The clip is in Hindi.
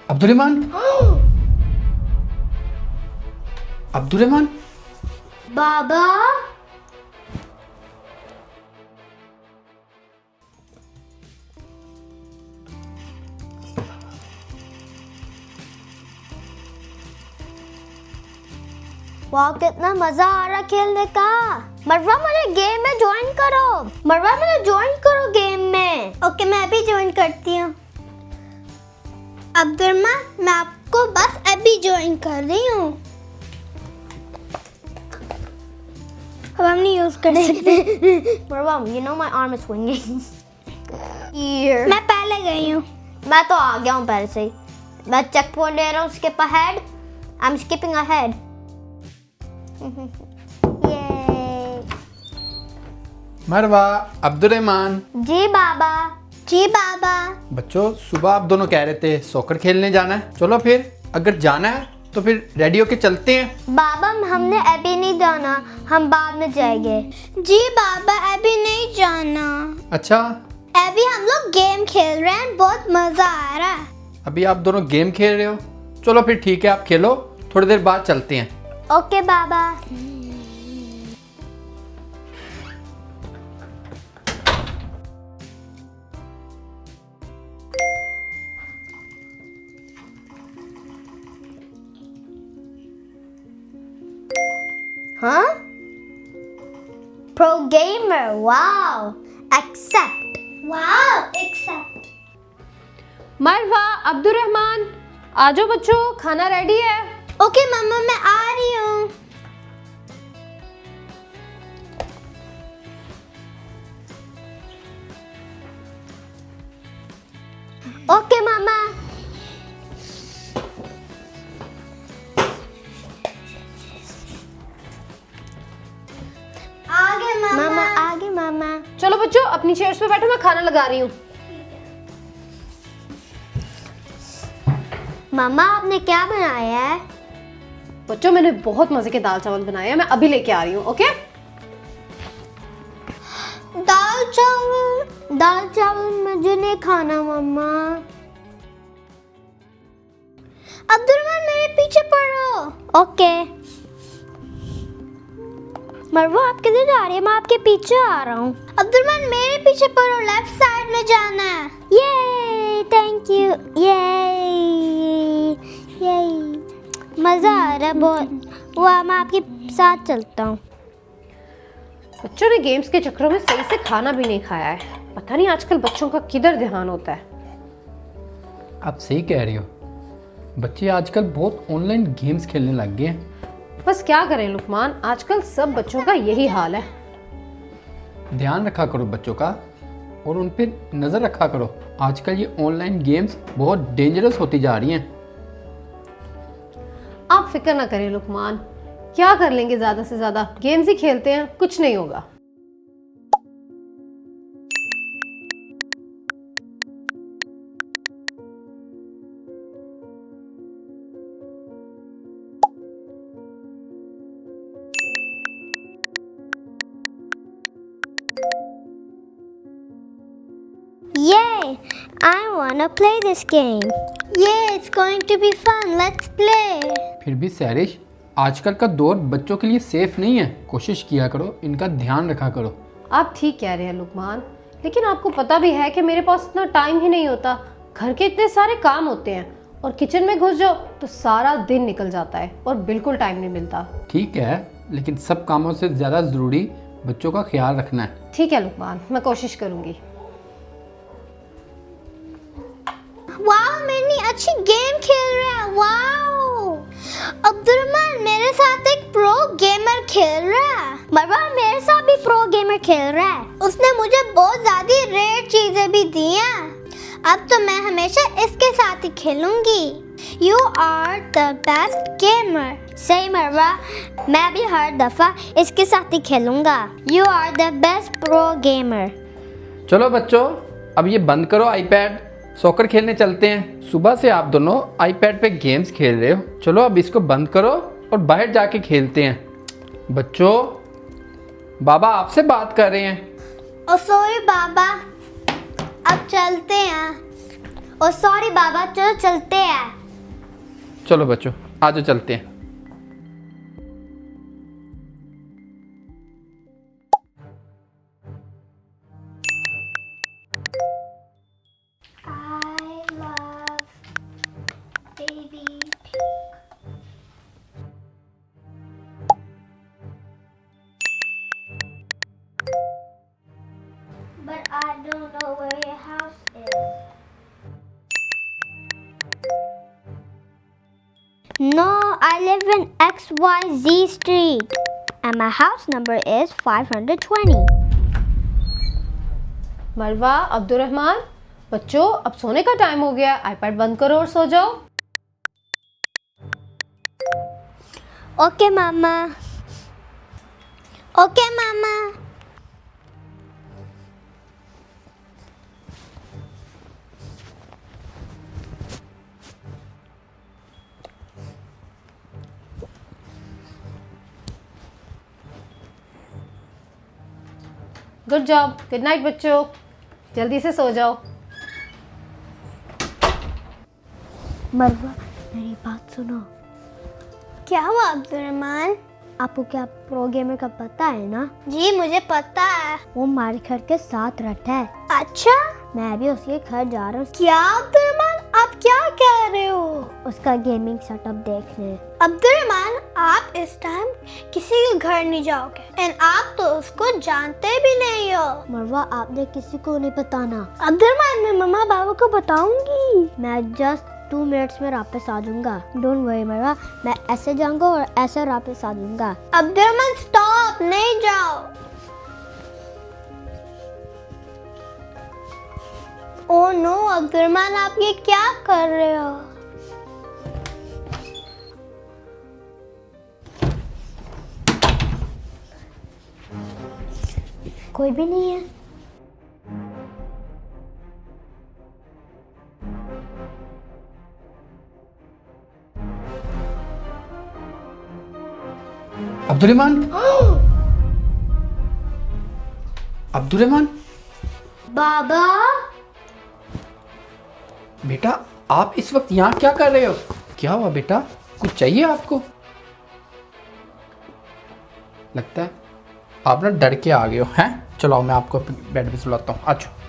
अब्दुर्रहमान अब्दुर्रहमान बाबा वाह कितना मजा आ रहा खेलने का। मरवा मुझे गेम में ज्वाइन करो। मरवा मुझे ज्वाइन करो गेम में। ओके मैं अभी ज्वाइन करती हूँ। अब्दुर्रहमान मैं आपको बस अभी ज्वाइन कर रही हूँ। अब हम नहीं यूज कर सकते। मरवा you know my arm is swinging. मैं पहले गई हूँ। मैं तो आ गया हूँ पहले से ही। मैं चेक पॉइंट ले रहा हूँ skip ahead. I'm skipping ahead. Yay. मरवा अब्दुर्रहमान। जी बाबा। जी बाबा। बच्चों सुबह आप दोनों कह रहे थे सॉकर खेलने जाना है, चलो फिर अगर जाना है तो फिर रेडी होके चलते हैं। बाबा हमने अभी नहीं जाना, हम बाद में जाएंगे। जी बाबा अभी नहीं जाना। अच्छा अभी हम लोग गेम खेल रहे हैं, बहुत मजा आ रहा है। अभी आप दोनों गेम खेल रहे हो, चलो फिर ठीक है आप खेलो, थोड़ी देर बाद चलते हैं। ओके बाबा। हाँ? Pro gamer, wow. Accept. Wow, accept. मरवा अब्दुर्रहमान आ जाओ बच्चों, खाना रेडी है। ओके मम्मा मैं आ रही हूँ। ओके मामा। आगे मामा। आगे मामा। चलो बच्चों अपनी चेयर्स पे बैठो, मैं खाना लगा रही हूँ। मामा आपने क्या बनाया है? बच्चों मैंने बहुत मजे के दाल चावल बनाए हैं, मैं अभी लेके आ रही हूँ। ओके दाल चावल मुझे नहीं खाना मम्मा। अब्दुर्रहमान मेरे पीछे पड़ो। ओके मरवा आप किधर जा रही है? मैं आपके पीछे आ रहा हूँ। अब्दुर्रहमान मेरे पीछे पड़ो, लेफ्ट साइड में जाना है। ये थैंक यू। ये मजा आ रहा है बहुत। वाह मैं आपके साथ चलता हूँ। बच्चों ने गेम्स के चक्करों में सही से खाना भी नहीं खाया है। पता नहीं आजकल बच्चों का किधर ध्यान होता है। आप सही कह रही हो, बच्चे आजकल बहुत ऑनलाइन गेम्स खेलने लग गए हैं। बस क्या करें लुकमान, आजकल सब बच्चों का यही हाल है। ध्यान रखा करो बच्चों का और उन पे नज़र रखा करो। आजकल ये ऑनलाइन गेम्स बहुत डेंजरस होती जा रही हैं। आप फिक्र ना करें लुकमान, क्या कर लेंगे, ज्यादा से ज्यादा गेम्स ही खेलते हैं, कुछ नहीं होगा। Yay! I wanna play this game. Yeah, it's going to be fun. Let's play. फिर भी सैरिश, आजकल का दौर बच्चों के लिए सेफ नहीं है। कोशिश किया करो, इनका ध्यान रखा करो। आप ठीक कह रहे हैं लुकमान, लेकिन आपको पता भी है कि मेरे पास इतना टाइम ही नहीं होता। घर के इतने सारे काम होते हैं और किचन में घुस जाओ तो सारा दिन निकल जाता है और बिल्कुल टाइम नहीं मिलता। ठीक है, लेकिन सब कामों से ज़्यादा ज़रूरी बच्चों का ख्याल रखना है। ठीक है लुकमान, मैं कोशिश करूंगी। वाह मैंने अच्छी गेम खेल रहा है। वाह अब्दुर्रहमान मेरे साथ एक प्रो गेमर खेल रहा है। मरवा मेरे साथ भी प्रो गेमर खेल रहा है। उसने मुझे बहुत ज्यादा रेयर चीजें भी दी हैं। अब तो मैं हमेशा इसके साथ ही खेलूंगी। You are the best gamer. सही मरवा, मैं भी हर दफा इसके साथ ही खेलूंगा। You are the best pro gamer. चलो बच्चों, अब ये बंद करो आईपैड, सॉकर खेलने चलते हैं। सुबह से आप दोनों आईपैड पे गेम्स खेल रहे हो, चलो अब इसको बंद करो और बाहर जाके खेलते हैं। बच्चों बाबा आपसे बात कर रहे हैं। ओ सॉरी बाबा, अब चलते हैं। ओ सॉरी बाबा, चलो चलते हैं। चलो बच्चों आ जाओ चलते हैं। I love baby pig. But I don't know where your house is. No, I live in XYZ Street and my house number is 520. मरवा, अब्दुर्रहमान, बच्चों अब सोने का टाइम हो गया, आईपैड बंद करो और सो जाओ। Okay, Mama. Okay, Mama. Good job, good night बच्चों, जल्दी से सो जाओ। मरवा, मेरी बात सुनो। क्या हुआ अब्दुर्रहमान? आपको क्या प्रो गेमर का पता है ना? जी मुझे पता है। वो हमारे घर के साथ रहता है। अच्छा? मैं भी उसके घर जा रहा हूँ। क्या अब्दुर्रहमान, आप क्या कह रहे हो? उसका गेमिंग सेटअप देखने। अब्दुर्रहमान, आप इस टाइम किसी के घर नहीं जाओगे एंड आप तो उसको जानते भी नहीं हो। मरवा, आपने किसी को नहीं बताना। अब्दुर्रहमान, मैं मम्मा बाबा को बताऊंगी। मैं जस्ट 2 मिनट्स में वापस आ जाऊंगा। डोंट वरी मरवा, मैं ऐसे जाऊंगा और ऐसे वापस आ जाऊंगा। अब्दुर्रहमान स्टॉप, नहीं जाओ। ओह नो अब्दुर्रहमान, आप ये क्या कर रहे हो? कोई भी नहीं है। अब्दुर्रहमान अब्दुर्रहमान बाबा, बेटा आप इस वक्त यहाँ क्या कर रहे हो? क्या हुआ बेटा, कुछ चाहिए आपको? लगता है आप ना डर के आ गए हो हैं। चलो मैं आपको बेड पे सुलाता हूँ, आ जाओ।